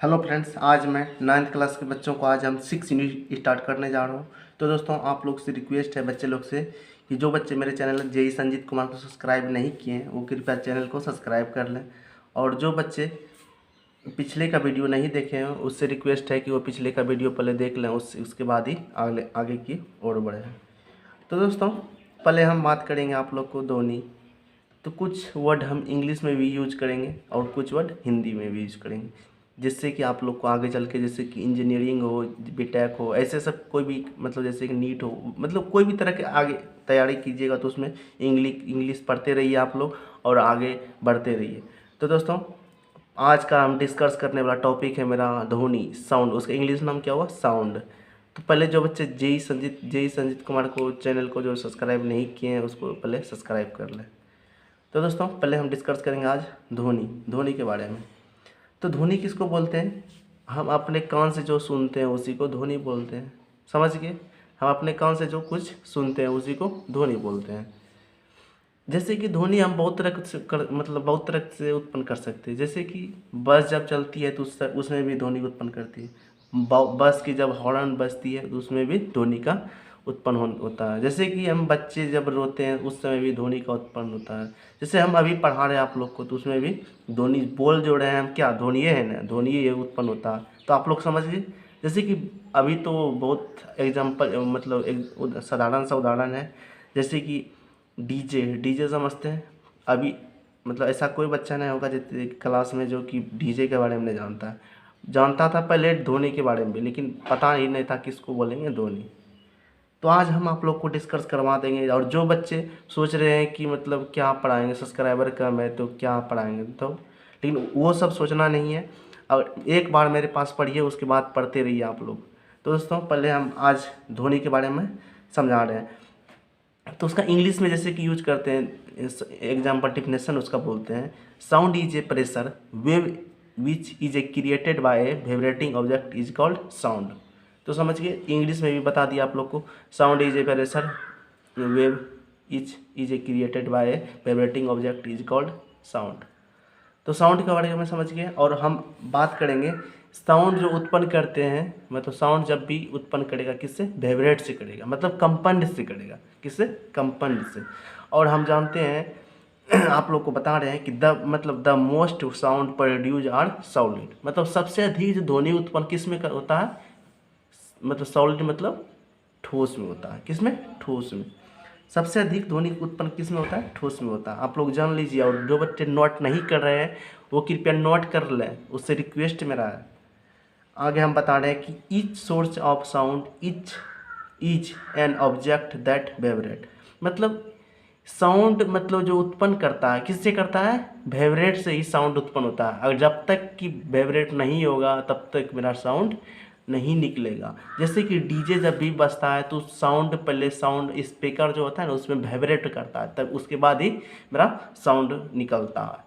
Hello friends, आज मैं 9th class के बच्चों को आज हम 6 यूनिट स्टार्ट करने जा रहा हूँ। तो दोस्तों, आप लोग से रिक्वेस्ट है बच्चे लोग से कि जो बच्चे मेरे चैनल जेई संजीत कुमार को सब्सक्राइब नहीं किए हैं वो कृपया चैनल को सब्सक्राइब कर लें। और जो बच्चे पिछले का वीडियो नहीं देखे हैं उससे रिक्वेस्ट है कि वो पिछले का वीडियो पहले देख लें, उसके बाद ही आगे की ओर बढ़े। तो दोस्तों, पहले हम बात करेंगे आप लोग को धोनी। तो कुछ वर्ड हम इंग्लिश में भी यूज करेंगे और कुछ वर्ड हिंदी में भी यूज करेंगे, जिससे कि आप लोग को आगे चल के जैसे कि इंजीनियरिंग हो, बीटेक हो, ऐसे सब कोई भी मतलब जैसे कि नीट हो, मतलब कोई भी तरह के आगे तैयारी कीजिएगा तो उसमें इंग्लिश पढ़ते रहिए आप लोग और आगे बढ़ते रहिए। तो दोस्तों, आज का हम डिस्कस करने वाला टॉपिक है मेरा धोनी साउंड। उसका इंग्लिश नाम क्या हुआ? साउंड। तो पहले जो बच्चे जेई संजीत कुमार को चैनल को जो सब्सक्राइब नहीं किए हैं उसको पहले सब्सक्राइब कर लें। तो दोस्तों, पहले हम डिस्कस करेंगे आज धोनी के बारे में। तो धोनी किसको बोलते हैं? हम अपने कान से जो सुनते हैं उसी को धोनी बोलते हैं। समझ गए? हम अपने कान से जो कुछ सुनते हैं उसी को धोनी बोलते हैं। जैसे कि ध्वनि हम बहुत तरह से बहुत तरह से उत्पन्न कर सकते हैं। जैसे कि बस जब चलती है तो उसमें भी ध्वनि उत्पन्न करती है। बस की जब हॉर्न बजती है तो उसमें भी ध्वनि का उत्पन्न होता है। जैसे कि हम बच्चे जब रोते हैं उस समय भी ध्वनि का उत्पन्न होता है। जैसे हम अभी पढ़ा रहे हैं आप लोग को तो उसमें भी ध्वनि बोल जो रहे हैं हम, क्या ध्वनि है ना, ध्वनि ये उत्पन्न होता है। तो आप लोग समझिए। जैसे कि अभी तो बहुत एग्जाम्पल मतलब एक साधारण सा उदाहरण है। जैसे कि डीजे समझते हैं? अभी मतलब ऐसा कोई बच्चा नहीं होगा जितने क्लास में जो कि डीजे के बारे में नहीं जानता है। जानता था पहले धोनी के बारे में, लेकिन पता ही नहीं था किसको बोलेंगे धोनी। तो आज हम आप लोग को डिस्कस करवा देंगे। और जो बच्चे सोच रहे हैं कि मतलब क्या पढ़ाएंगे, सब्सक्राइबर कम है तो क्या पढ़ाएंगे, तो लेकिन वो सब सोचना नहीं है। और एक बार मेरे पास पढ़िए, उसके बाद पढ़ते रहिए आप लोग। तो दोस्तों, पहले हम आज धोनी के बारे में समझा रहे हैं। तो उसका इंग्लिश में जैसे कि यूज करते हैं, एग्जाम्पल डिफिनेशन उसका बोलते हैं, sound is a pressure wave which is a created by A vibrating object is called sound. तो समझ गए? इंग्लिश में भी बता दिया आप लोग को। Sound is a pressure wave is a created by A vibrating object is called sound. तो साउंड के बारे में समझ गए। और हम बात करेंगे साउंड जो उत्पन्न करते हैं, मतलब साउंड जब भी उत्पन्न करेगा किससे? वाइब्रेट से करेगा, मतलब कंपन से करेगा। किससे? कंपन से। और हम जानते हैं आप लोग को बता रहे हैं कि the most sound produce are solid, मतलब सबसे अधिक जो ध्वनि उत्पन्न किस में होता है? मतलब सॉलिड मतलब ठोस में होता है। किस में? ठोस में। सबसे अधिक ध्वनि उत्पन्न किस में होता है? ठोस में होता है। आप लोग जान लीजिए। और जो बच्चे नोट नहीं कर रहे हैं वो कृपया नोट कर लें, उससे रिक्वेस्ट मेरा है। आगे हम बता रहे हैं कि each source of sound is an object that vibrate, मतलब साउंड मतलब जो उत्पन्न करता है किससे करता है? वाइब्रेट से ही साउंड उत्पन्न होता है। और जब तक कि वाइब्रेट नहीं होगा तब तक मेरा साउंड नहीं निकलेगा। जैसे कि डीजे जब भी बजता है तो साउंड पहले साउंड स्पीकर जो होता है ना उसमें वाइब्रेट करता है, तब उसके बाद ही मेरा साउंड निकलता है।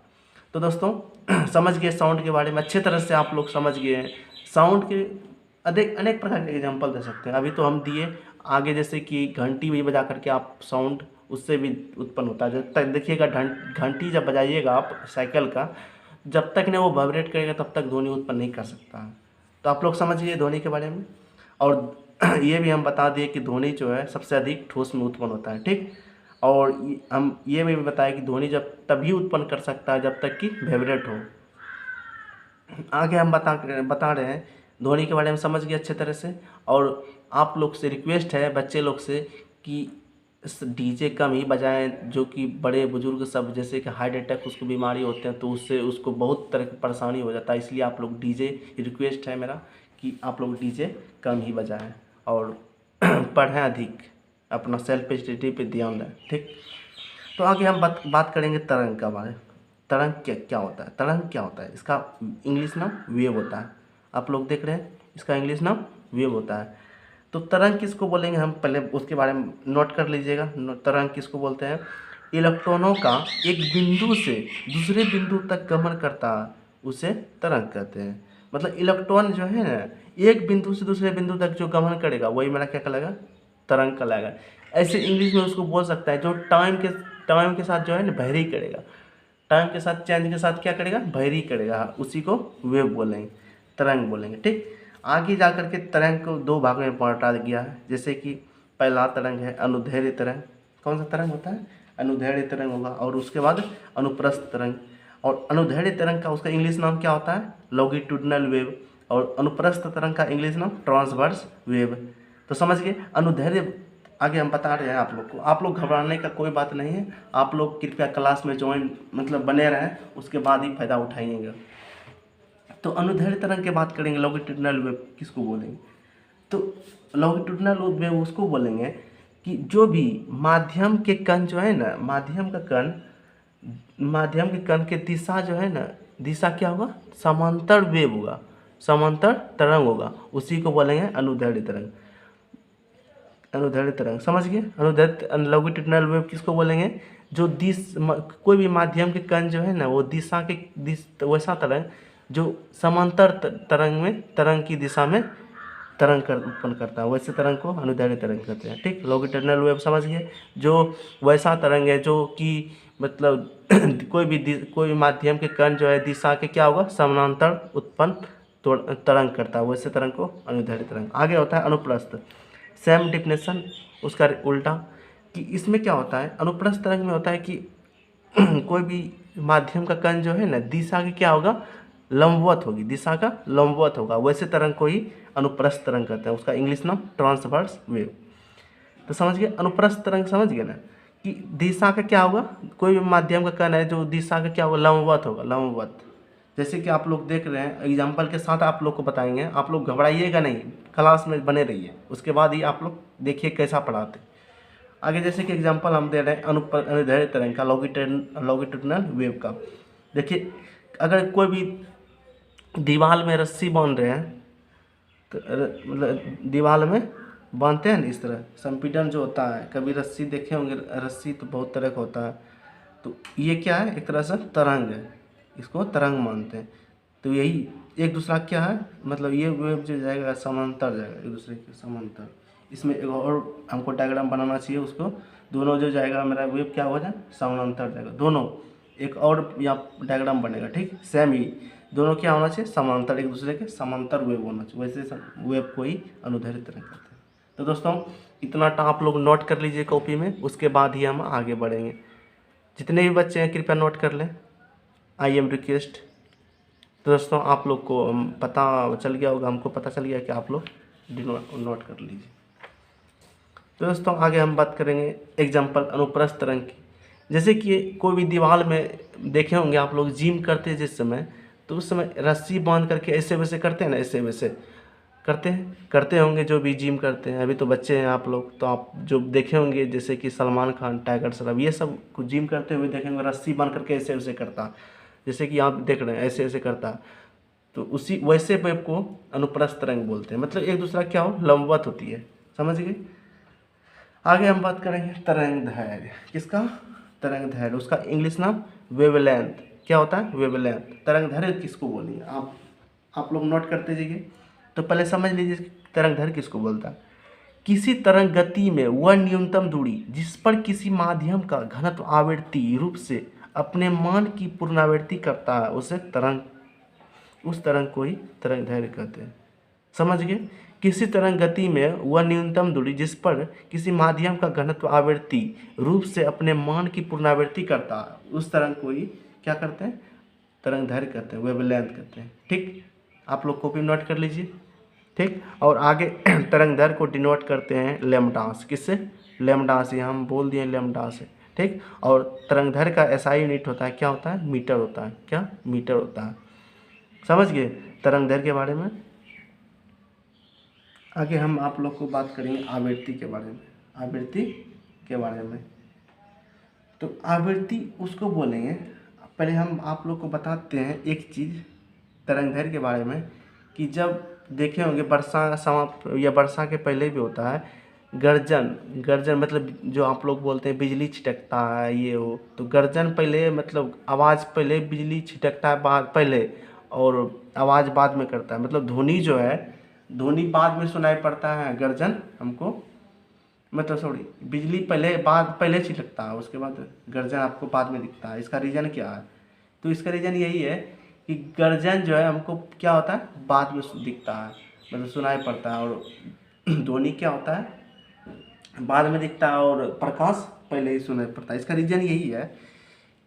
तो दोस्तों समझ गए साउंड के बारे में, अच्छे तरह से आप लोग समझ गए हैं। साउंड के अनेक अनेक प्रकार के एग्जांपल दे सकते हैं। अभी तो हम दिए। आगे जैसे कि घंटी भी बजा करके आप साउंड उससे भी उत्पन्न होता है। जब तक देखिएगा घंटी जब बजाइएगा आप साइकिल का, जब तक ना वो वाइब्रेट करेगा तब तक ध्वनि उत्पन्न नहीं कर सकता है। तो आप लोग समझ गए ध्वनि के बारे में। और ये भी हम बता दिए कि ध्वनि जो है सबसे अधिक ठोस में उत्पन्न होता है। ठीक। और हम ये भी बताया कि ध्वनि जब तभी उत्पन्न कर सकता है जब तक कि वाइब्रेट हो। आगे हम बता रहे हैं ध्वनि के बारे में, समझ गए अच्छे तरह से। और आप लोग से रिक्वेस्ट है बच्चे लोग से कि डीजे कम ही बजाएं। जो कि बड़े बुजुर्ग सब जैसे कि हार्ट अटैक उसको बीमारी होते हैं तो उससे उसको बहुत तरह की परेशानी हो जाता है। इसलिए आप लोग डीजे, रिक्वेस्ट है मेरा कि आप लोग डीजे कम ही बजाएं और पढ़ें अधिक, अपना सेल्फ स्टडी पे ध्यान दें। ठीक। तो आगे हम बात करेंगे तरंग का बारे। तरंग क्या होता है? तरंग क्या होता है? इसका इंग्लिश नाम वेव होता है। आप लोग देख रहे हैं, इसका इंग्लिश नाम वेव होता है। तो तरंग किसको बोलेंगे हम पहले उसके बारे में नोट कर लीजिएगा। तरंग किसको बोलते हैं? इलेक्ट्रॉनों का एक बिंदु से दूसरे बिंदु तक गमन करता है, उसे तरंग कहते हैं। मतलब इलेक्ट्रॉन जो है ना, एक बिंदु से दूसरे बिंदु तक जो गमन करेगा वही मेरा क्या कहलाएगा? तरंग कहलाएगा। ऐसे इंग्लिश में उसको बोल सकता है जो टाइम के साथ जो है ना वेरी करेगा, टाइम के साथ चेंज के साथ क्या करेगा? वेरी करेगा, उसी को वेव बोलेंगे। तरंग बोलेंगे। ठीक, आगे जा करके तरंग को दो भागों में बांटा गया है। जैसे कि पहला तरंग है अनुदैर्ध्य तरंग। कौन सा तरंग होता है? अनुदैर्ध्य तरंग होगा। और उसके बाद अनुप्रस्थ तरंग। और अनुदैर्ध्य तरंग का उसका इंग्लिश नाम क्या होता है? Longitudinal wave. और अनुप्रस्थ तरंग का इंग्लिश नाम ट्रांसवर्स वेव। तो समझ गए। अनुदैर्ध्य आगे हम बता रहे हैं आप लोग को। आप लोग घबराने का कोई बात नहीं है। आप लोग कृपया क्लास में ज्वाइन मतलब बने रहें, उसके बाद ही फायदा उठाइएगा। तो अनुदैर्ध्य तरंग की बात करेंगे, लॉन्गिट्यूडिनल वेव किसको बोलेंगे? तो लॉन्गिट्यूडिनल वेव उसको बोलेंगे कि जो भी माध्यम के कण जो है ना, माध्यम के कण के दिशा जो है ना, दिशा क्या होगा? समांतर वेव होगा, समांतर तरंग होगा, उसी को बोलेंगे अनुदैर्ध्य तरंग। अनुदैर्ध्य तरंग समझ गए। अनुदैर्ध्य लॉन्गिट्यूडिनल वेव किसको बोलेंगे? जो कोई भी माध्यम के कण जो है ना, वो वैसा तरंग जो समांतर तरंग की दिशा में तरंग उत्पन्न करता है, वैसे तरंग को अनुदैर्ध्य तरंग कहते हैं। ठीक, लॉन्गिट्यूडिनल वेव समझ गए। जो वैसा तरंग है जो कि मतलब कोई भी माध्यम के कण जो है दिशा के क्या होगा? समानांतर उत्पन्न तरंग करता है, वैसे तरंग को अनुदैर्ध्य तरंग। आगे होता है अनुप्रस्थ। सेम डिफिनेशन उसका उल्टा, कि इसमें क्या होता है? अनुप्रस्थ तरंग में होता है कि कोई भी माध्यम का कण जो है ना, दिशा की क्या होगा? लंबवत होगी, दिशा का लंबवत होगा, वैसे तरंग को ही अनुप्रस्थ तरंग कहते हैं। उसका इंग्लिश नाम ट्रांसवर्स वेव। तो समझ गए। अनुप्रस्थ तरंग समझ गए ना, कि दिशा का क्या होगा? कोई भी माध्यम का कण है जो दिशा का क्या होगा? लंबवत होगा, लंबवत। जैसे कि आप लोग देख रहे हैं, एग्जाम्पल के साथ आप लोग को बताएंगे। आप लोग घबराइएगा नहीं, क्लास में बने रहिए, उसके बाद ही आप लोग देखिए कैसा पढ़ाते। आगे जैसे कि एग्जाम्पल हम दे रहे हैं अनुदैर्ध्य तरंग का, लॉन्गिट्यूडिनल वेव का। देखिए, अगर कोई भी दीवार में रस्सी बांध रहे हैं, तो मतलब दीवार में बांधते हैं ना इस तरह, संपीड़न जो होता है, कभी रस्सी देखे होंगे, रस्सी तो बहुत तरह का होता है। तो ये क्या है? एक तरह से तरंग है, इसको तरंग मानते हैं। तो यही एक दूसरा क्या है, मतलब ये वेव जो जाएगा समांतर जाएगा, एक दूसरे के समांतर। इसमें एक और हमको डायग्राम बनाना चाहिए उसको, दोनों जो जाएगा मेरा वेव क्या हो जाए? समांतर जाएगा दोनों। एक और यहाँ डायग्राम बनेगा, ठीक, सेम ही। दोनों क्या होना चाहिए? समांतर, एक दूसरे के समांतर वेव होना चाहिए, वैसे वेव को ही अनुदैर्ध्य तरंग कहते हैं। तो दोस्तों इतना आप लोग नोट कर लीजिए कॉपी में, उसके बाद ही हम आगे बढ़ेंगे। जितने भी बच्चे हैं कृपया नोट कर लें, आई एम रिक्वेस्ट। तो दोस्तों आप लोग को पता चल गया होगा, हमको पता चल गया कि आप लोग नोट कर लीजिए। तो दोस्तों आगे हम बात करेंगे एग्जाम्पल अनुप्रस्थ तरंग की। जैसे कि कोई भी दीवार में देखे होंगे आप लोग, जिम करते हैं जिस समय, तो उस समय रस्सी बांध करके ऐसे वैसे करते हैं ना, ऐसे वैसे करते होंगे जो भी जिम करते हैं। अभी तो बच्चे हैं आप लोग, तो आप जो देखे होंगे जैसे कि सलमान खान, टाइगर श्रॉफ, ये सब कुछ जिम करते हुए देखेंगे, रस्सी बांध करके ऐसे वैसे करता, जैसे कि आप देख रहे हैं ऐसे ऐसे करता। तो उसी वैसे वेव को अनुप्रस्थ तरंग बोलते हैं, मतलब एक दूसरा क्या हो? लंबवत होती है। समझ गए। आगे हम बात करेंगे तरंग दैर्ध्य। किसका? तरंग दैर्ध्य। उसका इंग्लिश नाम वेवलेंथ। क्या होता है? वेवलेंथ। तरंग दैर्ध्य किसको बोलेंगे? आप लोग नोट करते जाइए। तो पहले समझ लीजिए तरंग दैर्ध्य किसको बोलता है। किसी तरंग गति में वह न्यूनतम दूरी जिस पर किसी माध्यम का घनत्व आवर्ती रूप से अपने मान की पुनरावृत्ति करता है, उस तरंग को ही तरंग दैर्ध्य कहते हैं। समझ गए। किसी तरंग गति में वह न्यूनतम दूरी जिस पर किसी माध्यम का घनत्व आवर्ती रूप से अपने मान की पुनरावृत्ति करता है, उस तरंग को ही क्या करते हैं? तरंग दैर्ध्य कहते हैं, वेवलेंथ कहते हैं। ठीक, आप लोग कॉपी नोट कर लीजिए। ठीक, और आगे तरंग दैर्ध्य को डिनोट करते हैं लैम्ब्डा से। किससे? लैम्ब्डा से। हम बोल दिए लैम्ब्डा से। ठीक, और तरंग दैर्ध्य का एसआई यूनिट होता है, क्या होता है? मीटर होता है। क्या? मीटर होता है। समझ गए तरंग दैर्ध्य के बारे में। आगे हम आप लोग को बात करेंगे आवृत्ति के बारे में। आवृत्ति के बारे में, तो आवृत्ति उसको बोलेंगे। पहले हम आप लोग को बताते हैं एक चीज़ तरंग दैर्ध्य के बारे में, कि जब देखे होंगे वर्षा समाप्त या वर्षा के पहले भी होता है गर्जन मतलब जो आप लोग बोलते हैं बिजली छिटकता है ये हो, तो गर्जन पहले मतलब आवाज़ पहले, बिजली छिटकता है बाद पहले और आवाज़ बाद में करता है। मतलब ध्वनि जो है, ध्वनि बाद में सुनाई पड़ता है, गर्जन हमको मतलब सॉरी बिजली पहले छिटकता है, उसके बाद गर्जन आपको बाद में दिखता है। इसका रीज़न क्या है? तो इसका रीज़न यही है कि गर्जन जो है हमको क्या होता है, बाद में दिखता है, मतलब सुनाई पड़ता है, और ध्वनि क्या होता है, बाद में दिखता है, और प्रकाश पहले ही सुनाई पड़ता है। इसका रीज़न यही है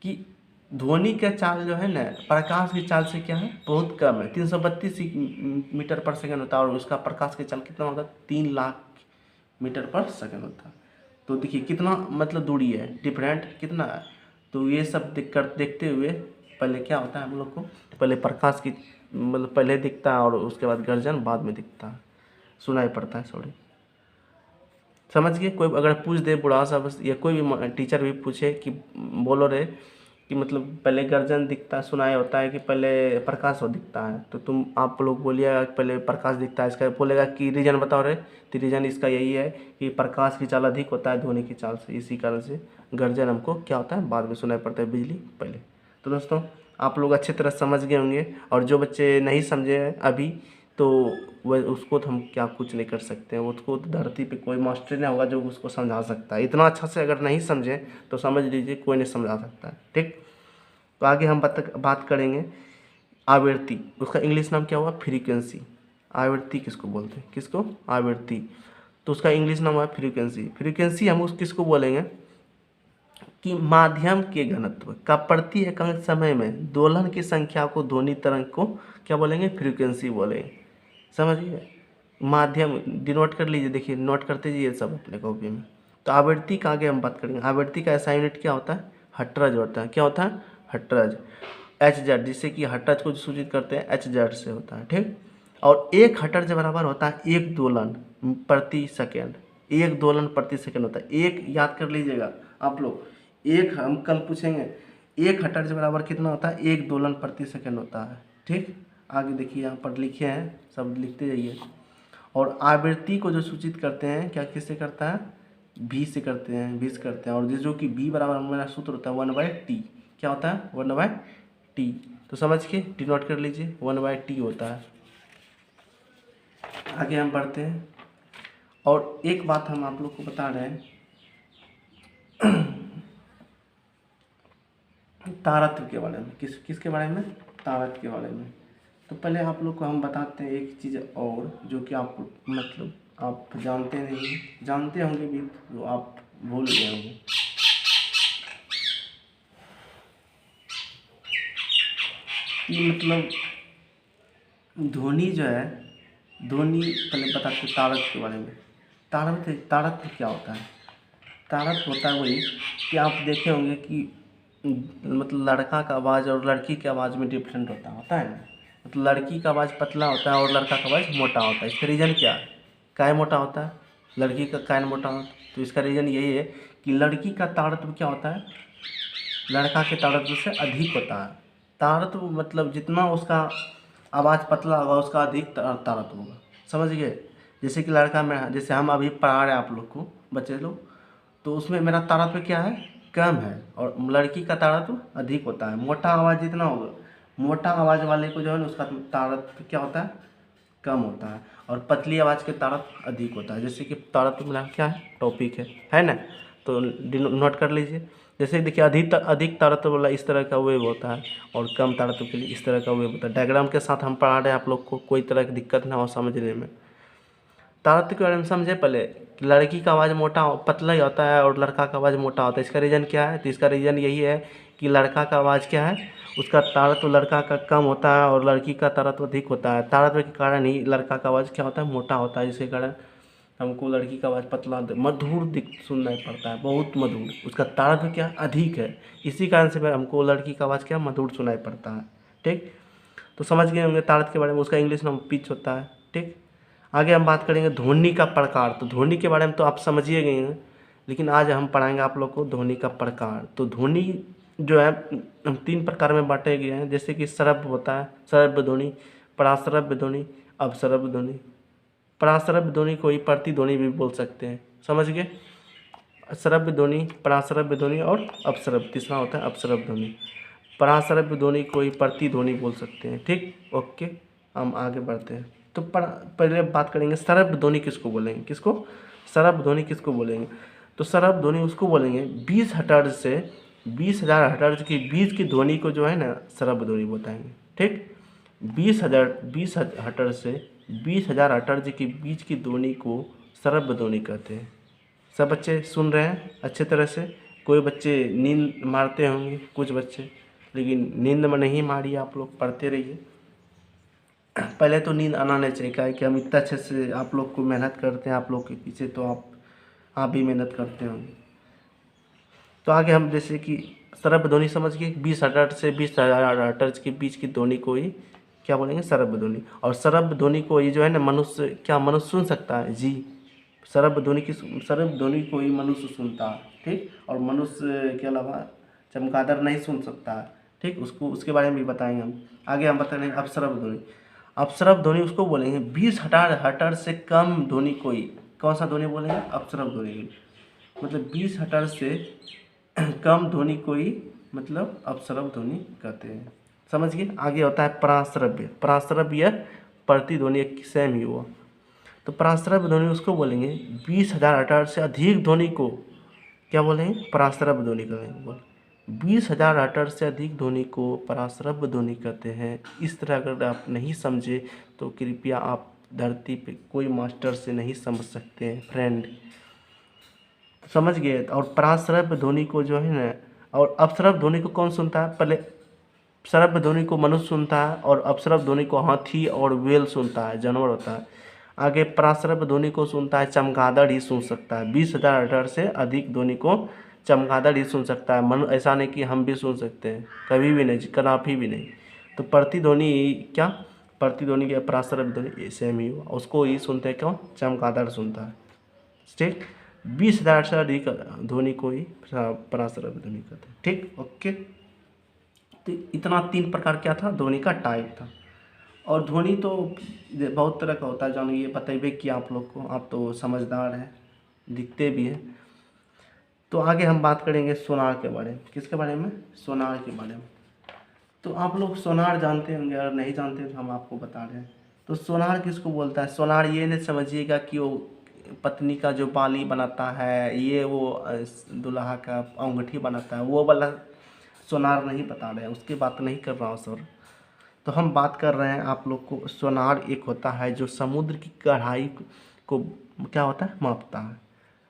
कि ध्वनि का चाल जो है ना, प्रकाश की चाल से क्या है, बहुत कम है। 332 मीटर पर सेकंड होता है, और उसका प्रकाश की चाल कितना होता है, 3 लाख मीटर पर सेकंड होता है। तो देखिए कितना मतलब दूरी है, डिफरेंट कितना है। तो ये सब देखते हुए पहले क्या होता है, हम लोग को पहले प्रकाश की मतलब पहले दिखता है, और उसके बाद गर्जन बाद में दिखता है, सुनाई पड़ता है। सॉरी, समझ गए। कोई अगर पूछ दे बुढ़ा सा बस, या कोई भी टीचर भी पूछे कि बोलो रे कि मतलब पहले गर्जन दिखता है, सुनाई होता है, कि पहले प्रकाश हो दिखता है, तो तुम आप लोग बोलिएगा पहले प्रकाश दिखता है। इसका बोलेगा कि रीजन बताओ रे, तो रीजन इसका यही है कि प्रकाश की चाल अधिक होता है ध्वनि की चाल से, इसी कारण से गर्जन हमको क्या होता है, बाद में सुनाई पड़ता है, बिजली पहले। तो दोस्तों आप लोग अच्छी तरह समझ गए होंगे, और जो बच्चे नहीं समझे अभी, तो वह उसको तो हम क्या कुछ नहीं कर सकते हैं। उसको तो धरती पे कोई मास्टर नहीं होगा जो उसको समझा सकता है। इतना अच्छा से अगर नहीं समझे तो समझ लीजिए कोई नहीं समझा सकता है। ठीक, तो आगे हम बात करेंगे आवृत्ति। उसका इंग्लिश नाम क्या हुआ, फ्रीक्वेंसी। आवृत्ति किसको बोलते हैं, किसको, आवृत्ति। तो उसका इंग्लिश नाम हुआ फ्रीक्वेंसी। फ्रीक्वेंसी हम उस किसको बोलेंगे कि माध्यम के घनत्व का प्रति इकाई समय में दोलन की संख्या को ध्वनि तरंग को क्या बोलेंगे, फ्रीक्वेंसी बोलेंगे। समझिए, माध्यम डिनोट कर लीजिए, देखिए नोट करते जाइए सब अपने कॉपी में। तो आवृत्ति का आगे हम बात करेंगे। आवृत्ति का ऐसा यूनिट क्या होता है, हर्ट्ज होता है। क्या होता है, हर्ट्ज, एच जेड, जिससे कि हर्ट्ज को सूचित करते हैं एच जेड से होता है। ठीक, और एक हर्ट्ज बराबर होता है एक दोलन प्रति सेकेंड। एक दोलन प्रति सेकेंड होता है। एक याद कर लीजिएगा आप लोग, एक हम कल पूछेंगे, एक हर्ट्ज बराबर कितना होता है, एक दोलन प्रति सेकेंड होता है। ठीक, आगे देखिए यहाँ पर लिखे हैं, सब लिखते जाइए। और आवृत्ति को जो सूचित करते हैं क्या, किससे करता है, भी से करते हैं, भी से करते हैं। और जो कि भी बराबर हमारा सूत्र होता है 1/t। क्या होता है, 1/t। तो समझ के टी नोट कर लीजिए, 1/t होता है। आगे हम बढ़ते हैं, और एक बात हम आप लोग को बता रहे हैं तारत्व के बारे में। किसके बारे में, तारत्व के बारे में। तो पहले आप लोग को हम बताते हैं एक चीज़ और, जो कि आप मतलब आप जानते नहीं, जानते होंगे भी तो आप भूल गए होंगे। कि मतलब ध्वनि जो है, ध्वनि पहले बताते हैं तारत्व के बारे में। तारत्व क्या होता है, तारत्व होता है वही कि आप देखे होंगे कि मतलब लड़का का आवाज़ और लड़की की आवाज़ में डिफरेंट होता है ना। मतलब लड़की का आवाज़ पतला होता है और लड़का का आवाज़ मोटा होता है। इसका रीज़न क्या है, काय मोटा होता है, लड़की का काय मोटा होता है। तो इसका रीज़न यही है कि लड़की का तारत्व क्या होता है, लड़का के तारत्व से अधिक होता है। तारत्व मतलब जितना उसका आवाज़ पतला होगा उसका अधिक तारत्व होगा। समझ गए। जैसे कि लड़का में, जैसे हम अभी पढ़ा रहे हैं आप लोग को, बच्चे लोग, तो उसमें मेरा तारत्व क्या है, कम है, और लड़की का तारत्व अधिक होता है। मोटा आवाज़ जितना होगा, मोटा आवाज़ वाले को जो है ना उसका तारत्व क्या होता है, कम होता है, और पतली आवाज़ के तारत्व अधिक होता है। जैसे कि तारत्व मेरा क्या है, टॉपिक है ना। तो नोट कर लीजिए। जैसे देखिए अधिक तारत्व वाला इस तरह का वेव होता है, और कम तारत्व के लिए इस तरह का वेव होता है। डायग्राम के साथ हम पढ़ा रहे हैं आप लोग को, कोई तरह की दिक्कत ना हो समझने में। तारत्व के बारे में समझे पहले। लड़की का आवाज़ मोटा पतला ही होता है और लड़का का आवाज़ मोटा होता है। इसका रीज़न क्या है, तो इसका रीज़न यही है कि लड़का का आवाज़ क्या है, उसका तारत्व लड़का का कम होता है और लड़की का तारत्व अधिक होता है। तारत्व के कारण ही लड़का का आवाज़ क्या होता है, मोटा होता है, जिसके कारण हमको लड़की का आवाज़ पतला मधुर सुनना पड़ता है, बहुत मधुर। उसका तारत्व क्या अधिक है, इसी कारण से हमको लड़की का आवाज़ क्या मधुर सुनाई पड़ता है। ठीक, तो समझ गए होंगे तारत्व के बारे में। उसका इंग्लिश नाम पिच होता है। ठीक, आगे हम बात करेंगे ध्वनि का प्रकार। तो ध्वनि के बारे में तो आप समझिए गए हैं, लेकिन आज हम पढ़ाएंगे आप लोग को ध्वनि का प्रकार। तो ध्वनि जो है हम 3 प्रकार में बांटे गए हैं। जैसे कि श्रव्य होता है, श्रव्य ध्वनि, पराश्रव्य ध्वनि, अपश्रव्य ध्वनि। पराश्रव्य ध्वनि को ही प्रतिध्वनि भी बोल सकते हैं। समझ गए। श्रव्य ध्वनि, पराश्रव्य ध्वनि और अपश्रव्य, तीसरा होता है अपश्रव्य ध्वनि। पराश्रव्य ध्वनि को ही प्रतिध्वनि बोल सकते हैं। ठीक, ओके, हम आगे बढ़ते हैं। तो पहले बात करेंगे श्रव्य ध्वनि किसको बोलेंगे, किसको, श्रव्य ध्वनि किसको बोलेंगे। तो श्रव्य ध्वनि उसको बोलेंगे 20 हर्ट्ज से 20,000 हर्ट्ज के बीच की ध्वनि को जो है ना श्रव्य ध्वनि बताएंगे। ठीक। 20,000 से 20,000 हर्ट्ज के बीच की ध्वनि को श्रव्य ध्वनि कहते हैं। सब बच्चे सुन रहे हैं अच्छे तरह से? कोई बच्चे नींद मारते होंगे कुछ बच्चे, लेकिन नींद में नहीं मारिए, आप लोग पढ़ते रहिए। पहले तो नींद आना नहीं चाहिए, क्या है कि हम इतना अच्छे से आप लोग को मेहनत करते हैं आप लोग के पीछे, तो आप भी मेहनत करते होंगे। तो आगे हम जैसे कि श्रव्य ध्वनि समझ गए, 20,000 से 20,000 हर्ट्ज के बीच की ध्वनि को ही क्या बोलेंगे? श्रव्य ध्वनि। और श्रव्य ध्वनि को ये जो है ना मनुष्य सुन सकता है जी। श्रव्य ध्वनि को ही मनुष्य सुनता है, ठीक। और मनुष्य के अलावा चमगादड़ नहीं सुन सकता है, ठीक। उसके बारे में भी बताएंगे हम। आगे हम बता रहे हैं अपश्रव्य ध्वनि। अपश्रव्य ध्वनि उसको बोलेंगे 20,000 हर्ट्ज से कम ध्वनि को ही कौन सा ध्वनि बोलेंगे? अपश्रव्य ध्वनि। मतलब 20,000 से कम ध्वनि को ही मतलब अपश्रव्य ध्वनि कहते हैं, समझ गए। आगे होता है पराश्रव्य। पराश्रव्य प्रतिध्वनि एक सेम ही हुआ। तो पराश्रव्य ध्वनि उसको बोलेंगे 20,000 हर्ट्ज से अधिक ध्वनि को क्या बोलेंगे? पराश्रव्य ध्वनि कहेंगे। 20,000 हर्ट्ज से अधिक ध्वनि को पराश्रव्य ध्वनि कहते हैं। इस तरह अगर आप नहीं समझे तो कृपया आप धरती पे कोई मास्टर से नहीं समझ सकते हैं फ्रेंड, समझ गए। और पराश्रव्य ध्वनि को जो है ना, और अपश्रव्य ध्वनि को कौन सुनता है? पहले श्रव्य ध्वनि को मनुष्य सुनता है और अपश्रव्य ध्वनि को हाथी और व्हेल सुनता है, जानवर होता है। आगे पराश्रव्य ध्वनि को सुनता है चमगादड़ ही सुन सकता है। 20,000 हर्ट्ज से अधिक ध्वनि को चमगादड़ ही सुन सकता है, ऐसा नहीं कि हम भी सुन सकते हैं, कभी भी नहीं, कदापि भी नहीं। तो प्रतिध्वनि क्या? प्रतिध्वनि के पराश्रव्य ध्वनि सेम ही हुआ, उसको ही सुनते हैं क्यों? चमगादड़ सुनता है, ठीक। 20,000 से अधिक ध्वनि को ही पराश्रव्य ध्वनि कहते हैं, ठीक। ओके, तो इतना 3 प्रकार क्या था? ध्वनि का टाइप था। और ध्वनि तो बहुत तरह का होता है, जानो ये बतेबे किया आप लोग को, आप तो समझदार हैं, दिखते भी हैं। तो आगे हम बात करेंगे सोनार के बारे में। किसके बारे में? सोनार के बारे में। तो आप लोग सोनार जानते होंगे, अगर नहीं जानते तो हम आपको बता रहे हैं। तो सोनार किसको बोलता है? सोनार ये नहीं समझिएगा कि वो पत्नी का जो बाली बनाता है, ये वो दुल्हा का अंगूठी बनाता है, वो वाला सोनार नहीं बता रहे हैं, उसकी बात नहीं कर रहा हूँ सर। तो हम बात कर रहे हैं आप लोग को, सोनार एक होता है जो समुद्र की गहराई को क्या होता है? मापता है।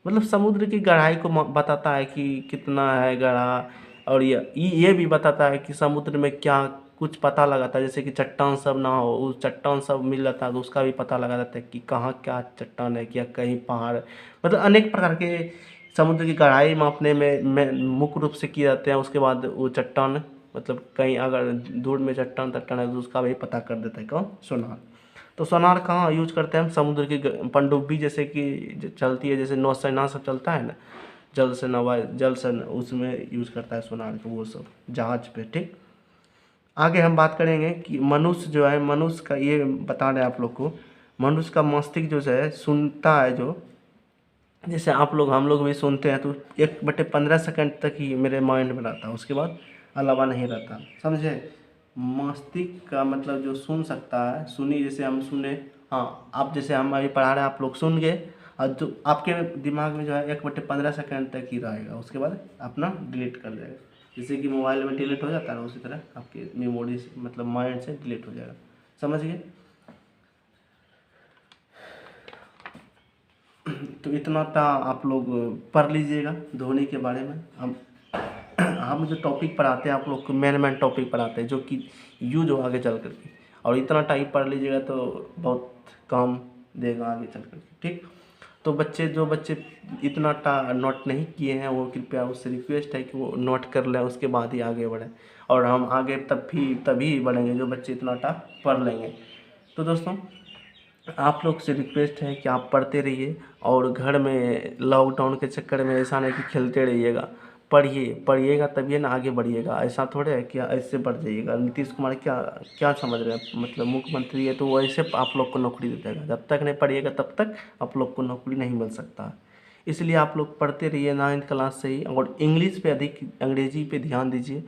मतलब समुद्र की गहराई को बताता है कि कितना है गहरा, और ये भी बताता है कि समुद्र में क्या कुछ पता लगाता है, जैसे कि चट्टान सब ना हो, उस चट्टान सब मिल जाता है तो उसका भी पता लगा जाता है कि कहाँ क्या चट्टान है, क्या कहीं पहाड़। मतलब अनेक प्रकार के समुद्र की गहराई मापने में मुख्य रूप से किए जाते हैं। उसके बाद वो चट्टान मतलब कहीं अगर दूर में चट्टान है तो उसका भी पता कर देता है कौन? सोनार। तो सोनार कहाँ यूज करते हैं हम? समुद्र की पनडुब्बी जैसे कि चलती है, जैसे नौसेना सब चलता है ना, जल से उसमें यूज करता है सोनार को, वो सब जहाज पे, ठीक। आगे हम बात करेंगे कि मनुष्य जो है, मनुष्य का ये बता रहे हैं आप लोग को, मनुष्य का मस्तिष्क जो है सुनता है, जो जैसे आप लोग हम लोग भी सुनते हैं तो 1/15 सेकंड तक ही मेरे माइंड में रहता है, उसके बाद अलावा नहीं रहता, समझे। मस्तिष्क का मतलब जो सुन सकता है, सुनी जैसे हम सुने, हाँ आप जैसे हम अभी पढ़ा रहे हैं, आप लोग सुन गए और जो आपके दिमाग में जो है 1/15 सेकंड तक ही रहेगा, उसके बाद अपना डिलीट कर देगा। जैसे कि मोबाइल में डिलीट हो जाता है उसी तरह आपके मेमोरी से मतलब माइंड से डिलीट हो जाएगा, समझ गए। तो इतना था, आप लोग पढ़ लीजिएगा ध्वनि के बारे में। हम जो टॉपिक पढ़ाते हैं आप लोग को मेन टॉपिक पढ़ाते हैं जो कि यूज हो आगे चल करके, और इतना टाइप पढ़ लीजिएगा तो बहुत काम देगा आगे चल करके, ठीक। तो जो बच्चे इतना नोट नहीं किए हैं वो कृपया उससे रिक्वेस्ट है कि वो नोट कर लें, उसके बाद ही आगे बढ़ें। और हम आगे तभी बढ़ेंगे जो बच्चे इतना पढ़ लेंगे। तो दोस्तों आप लोग से रिक्वेस्ट है कि आप पढ़ते रहिए, और घर में लॉकडाउन के चक्कर में ऐसा नहीं कि खेलते रहिएगा, पढ़िएगा तभी ना आगे बढ़िएगा। ऐसा थोड़े है कि ऐसे बढ़ जाइएगा। नीतीश कुमार क्या क्या समझ रहे हैं, मतलब मुख्यमंत्री है तो वो ऐसे आप लोग को नौकरी दे देगा। जब तक नहीं पढ़िएगा तब तक आप लोग को नौकरी नहीं मिल सकता। इसलिए आप लोग पढ़ते रहिए 9th क्लास से ही, और इंग्लिश पे अधिक, अंग्रेजी पे ध्यान दीजिए,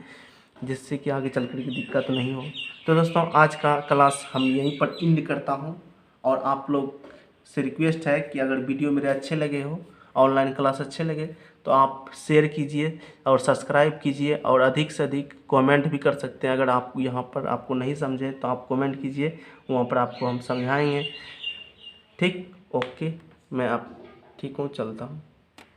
जिससे कि आगे चल कर के दिक्कत नहीं हो। तो दोस्तों आज का क्लास हम यहीं पर एंड करता हूँ, और आप लोग से रिक्वेस्ट है कि अगर वीडियो मेरे अच्छे लगे हो, ऑनलाइन क्लास अच्छे लगे, तो आप शेयर कीजिए और सब्सक्राइब कीजिए, और अधिक से अधिक कमेंट भी कर सकते हैं। अगर आप यहाँ पर आपको नहीं समझे तो आप कमेंट कीजिए, वहाँ पर आपको हम समझाएंगे। ठीक, ओके, मैं अब ठीक हूँ, चलता हूँ।